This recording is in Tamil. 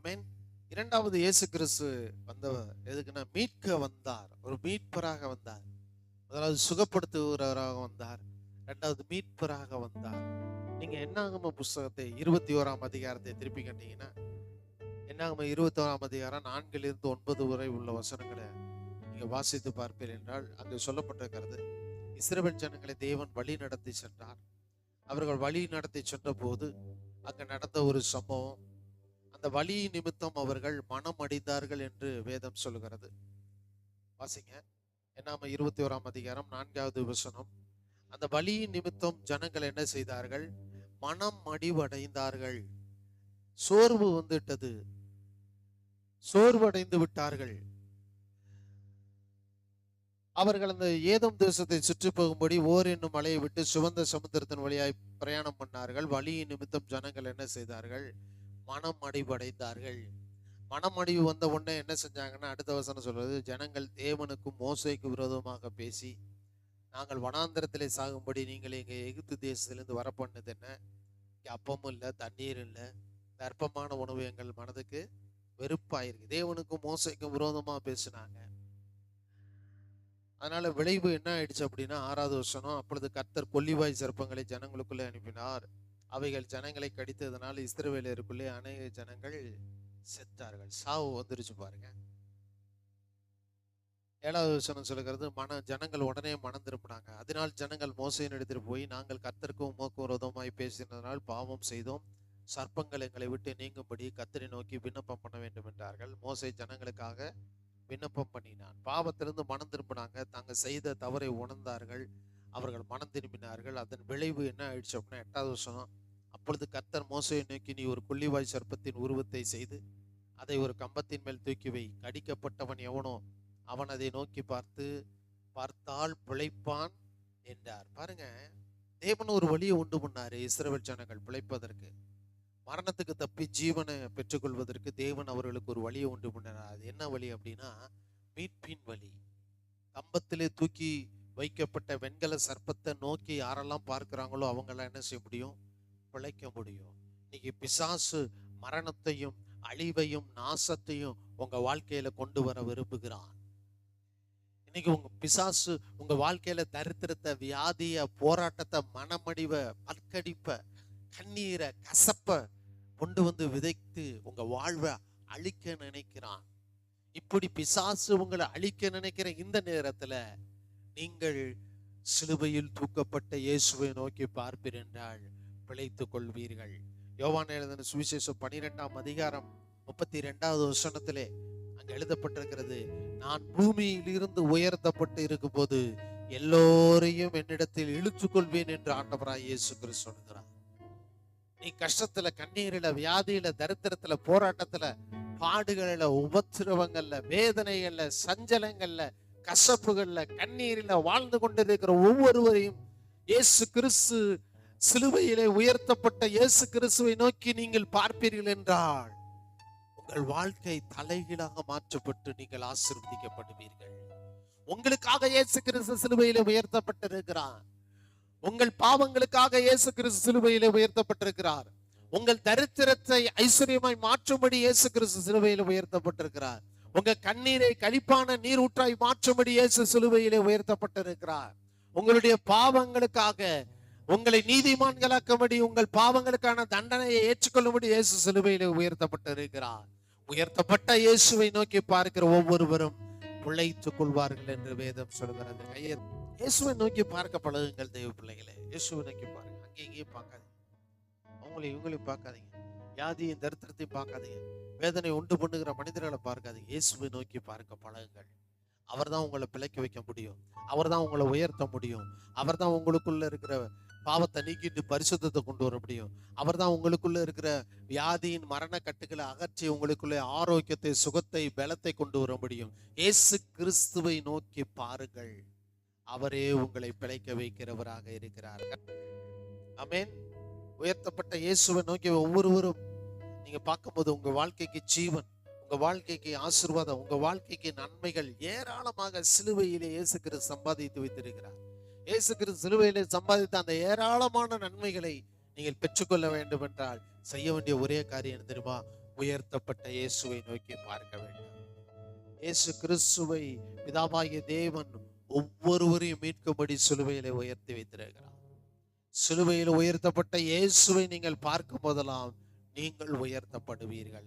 ஆமென். இரண்டாவது இயேசு கிறிஸ்து வந்தவர் எதுக்குன்னா மீட்க வந்தார். ஒரு மீட்பராக வந்தார். முதலாவது சுகப்படுத்துகிறவராக வந்தார். இரண்டாவது மீட்பராக வந்தார். நீங்க என்னாகம புஸ்தகத்தை 21ஆம் அதிகாரத்தை திருப்பி கண்டீங்கன்னா, என்னாகம 21ஆம் அதிகாரம் 4 to 9 வரை உள்ள வசனங்களை நீங்க வாசித்து பார்ப்பீர்கள் என்றால், அங்கு சொல்லப்பட்டிருக்கிறது, இஸ்ரவேல் ஜனங்களை தேவன் வழி நடத்தி சென்றார். அவர்கள் வழி நடத்தி சென்ற போது அங்கு நடந்த ஒரு சம்பவம், அந்த வழி நிமித்தம் அவர்கள் மனம் அடைந்தார்கள் என்று வேதம் சொல்லுகிறது. வாசிங்க, என்னாம 21ஆம் அதிகாரம் 4வது வசனம். அந்த வழி நிமித்தம் ஜனங்கள் என்ன செய்தார்கள்? மனம் அடிவடைந்தார்கள். சோர்வு வந்துட்டது, சோர்வடைந்து விட்டார்கள். அவர்கள் அந்த ஏதோம் தேசத்தை சுற்றி போகும்படி ஓர் என்னும் மலையை விட்டு சுவந்த சமுத்திரத்தின் வழியாய் பிரயாணம் பண்ணார்கள். வழியின் நிமித்தம் ஜனங்கள் என்ன செய்தார்கள்? மனம் அடிவடைந்தார்கள். மனம் அடிவு வந்த உடனே என்ன செஞ்சாங்கன்னா, அடுத்த வசனம் சொல்றது, ஜனங்கள் தேவனுக்கும் மோசேக்கு விரோதமாக பேசி, நாங்கள் வனாந்திரத்திலே சாகும்படி நீங்கள் எங்க எகிப்து தேசத்திலிருந்து வர பண்ணது என்ன? இங்க அப்பமும் இல்லை, தண்ணீர் இல்லை, அற்பமான உணவு எங்கள் மனதுக்கு வெறுப்பாயிருக்கு. தேவனுக்கும் மோசேக்கும் விரோதமா பேசினாங்க. அதனால விளைவு என்ன ஆயிடுச்சு அப்படின்னா, 6வது வசனம், அப்பொழுது கர்த்தர் கொல்லிவாய் சர்ப்பங்களை ஜனங்களுக்குள்ளே அனுப்பினார். அவைகள் ஜனங்களை கடித்ததனால் இஸ்ரவேலருக்குள்ளே அநேக ஜனங்கள் செத்தார்கள். சாவு வந்துருச்சு பாருங்க. 7வது வசனம் சொல்லுகிறது, ஜனங்கள் உடனே மனம் திரும்பினாங்க. அதனால் ஜனங்கள் மோசேயின் இடத்தில் போய், நாங்கள் கர்த்தருக்கும் உமக்கும் விரோதமாய் பேசினதனால் பாவம் செய்தோம், சர்ப்பங்கள் எங்களை விட்டு நீங்கும்படி கர்த்தரை நோக்கி விண்ணப்பம் பண்ண வேண்டும் என்றார்கள். மோசே ஜனங்களுக்காக விண்ணப்பம் பண்ணினான். பாவத்திலிருந்து மனம் திரும்பினாங்க, தாங்க செய்த தவறை உணர்ந்தார்கள், அவர்கள் மனம் திரும்பினார்கள். அதன் விளைவு என்ன ஆயிடுச்சு அப்படின்னா, 8வது வசனம், அப்பொழுது கர்த்தர் மோசேயை நோக்கி, நீ ஒரு கொள்ளிவாய் சர்ப்பத்தின் உருவத்தை செய்து அதை ஒரு கம்பத்தின் மேல் தூக்கி வை. கடிக்கப்பட்டவன் எவனோ அவன் அதை நோக்கி பார்த்தால் பிழைப்பான் என்றார். பாருங்க, தேவன் ஒரு வழியை உண்டு பண்ணாரு இஸ்ரவேல் ஜனங்கள் பிழைப்பதற்கு. மரணத்துக்கு தப்பி ஜீவனை பெற்றுக்கொள்வதற்கு தேவன் அவர்களுக்கு ஒரு வழியை உண்டு பண்ணார். அது என்ன வழி அப்படின்னா, மீட்பின் வழி. கம்பத்திலே தூக்கி வைக்கப்பட்ட வெண்கல சர்ப்பத்தை நோக்கி யாரெல்லாம் பார்க்கிறாங்களோ அவங்கெல்லாம் என்ன செய்ய முடியும்? பிழைக்க முடியும். இன்னைக்கு பிசாசு மரணத்தையும் அழிவையும் நாசத்தையும் உங்க வாழ்க்கையில கொண்டு வர விரும்புகிறான். இன்னைக்கு உங்க பிசாசு உங்க வாழ்க்கையில தரித்திரத்தை, வியாதிய, போராட்டத்தை, மனமடிவை, பற்கடிப்ப, கண்ணீரை, கசப்ப கொண்டு வந்து விதைத்து உங்க வாழ்வை அழிக்க நினைக்கிறான். இப்படி பிசாசு உங்களை அழிக்க நினைக்கிற இந்த நேரத்துல நீங்கள் சிலுவையில் தூக்கப்பட்ட இயேசுவை நோக்கி பார்ப்பீர் என்றால் பிழைத்துக் கொள்வீர்கள். யோவான் எழுதின சுவிசேஷம் 12ஆம் அதிகாரம் 32வது வசனத்திலே அங்க எழுதப்பட்டிருக்கிறது, நான் பூமியில் இருந்து உயர்த்தப்பட்டு இருக்கும் போது எல்லோரையும் என்னிடத்தில் இழுத்துக் கொள்வேன் என்று ஆண்டவராய் இயேசு கிறிஸ்து சொல்கிறார். நீ கஷ்டத்துல, கண்ணீரில, வியாதியில, தரித்திரத்துல, போராட்டத்துல, பாடுகள்ல, உபத்திரவங்கள்ல, வேதனைகள்ல, சஞ்சலங்கள்ல, கசப்புகள்ல, கண்ணீரில வாழ்ந்து கொண்டிருக்கிற ஒவ்வொருவரையும் இயேசு கிறிஸ்து சிலுவையிலே உயர்த்தப்பட்ட இயேசு கிறிஸ்துவை நோக்கி நீங்கள் பார்ப்பீர்கள் என்றால் உங்கள் வாழ்க்கை தலைகீழாக மாற்றப்பட்டு நீங்கள் ஆசீர்வதிக்கப்படுவீர்கள். உங்களுக்காக இயேசு கிறிஸ்து சிலுவையிலே உயர்த்தப்பட்டிருக்கிறார். உங்கள் பாவங்களுக்காக இயேசு கிறிஸ்து சிலுவையிலே உயர்த்தப்பட்டிருக்கிறார். உங்கள் தரித்திரத்தை ஐஸ்வர்யமாய் மாற்றும்படி இயேசு கிறிஸ்து சிலுவையிலே உயர்த்தப்பட்டிருக்கிறார். உங்க கண்ணீரை களிப்பான நீர் ஊற்றாய் மாற்றும்படி இயேசு சிலுவையிலே உயர்த்தப்பட்டிருக்கிறார். உங்களுடைய பாவங்களுக்காக உங்களை நீதிமான்களாக்கும்படி, உங்கள் பாவங்களுக்கான தண்டனையை ஏற்றுக்கொள்ளும்படி இயேசு சிலுவையிலே உயர்த்தப்பட்டிருக்கிறார். உயர்த்தப்பட்ட இயேசுவை நோக்கி பார்க்கிற ஒவ்வொருவரும் பிழைத்துக் கொள்வார்கள் என்று வேதம் சொல்கிறது. இயேசுவை நோக்கி பார்க்க பழகுங்கள் தெய்வ பிள்ளைகளே. இயேசுவை நோக்கி பாருங்க. அங்கே இங்கேயும் பார்க்காதீங்க, இவங்களையும் பார்க்காதீங்க, வியாதியும் தரித்திரத்தையும் பார்க்காதீங்க, வேதனை உண்டு பண்ணுகிற மனிதர்களை பார்க்காதீங்க. இயேசுவை நோக்கி பார்க்க பழகுங்கள். அவர் தான் உங்களை பிழைக்க வைக்க முடியும். அவர் தான் உங்களை உயர்த்த முடியும். அவர் தான் உங்களுக்குள்ள இருக்கிற பாவத்தை நீக்கிட்டு பரிசுத்தத்தை கொண்டு வர முடியும். அவர் தான் உங்களுக்குள்ள இருக்கிற வியாதியின் மரண கட்டுகளை அகற்றி உங்களுக்குள்ள ஆரோக்கியத்தை, சுகத்தை, பலத்தை கொண்டு வர முடியும். இயேசு கிறிஸ்துவை நோக்கி பாருங்கள். அவரே உங்களை பிழைக்க வைக்கிறவராக இருக்கிறார். ஆமென். உயர்த்தப்பட்ட இயேசுவை நோக்கி ஒவ்வொருவரும் நீங்க பார்க்கும்போது உங்க வாழ்க்கைக்கு ஜீவன், உங்க வாழ்க்கைக்கு ஆசீர்வாதம், உங்க வாழ்க்கைக்கு நன்மைகள் ஏராளமாக சிலுவையிலே இயேசு கிறிஸ்து சம்பாதித்து வைத்திருக்கிறார். இயேசு கிறிஸ்து சிலுவையிலே சம்பாதித்த அந்த ஏராளமான நன்மைகளை நீங்கள் பெற்றுக்கொள்ள வேண்டும் என்றால் செய்ய வேண்டிய ஒரே காரியம் தெரியுமா? உயர்த்தப்பட்ட இயேசுவை நோக்கி பார்க்க வேண்டும். இயேசு கிறிஸ்துவை பிதாவாகிய தேவன் ஒவ்வொருவரையும் மீட்கும்படி சிலுவையிலே உயர்த்தி வைத்திருக்கிறார். சிலுவையில் உயர்த்தப்பட்ட இயேசுவை நீங்கள் பார்க்கும் போதெல்லாம் நீங்கள் உயர்த்தப்படுவீர்கள்.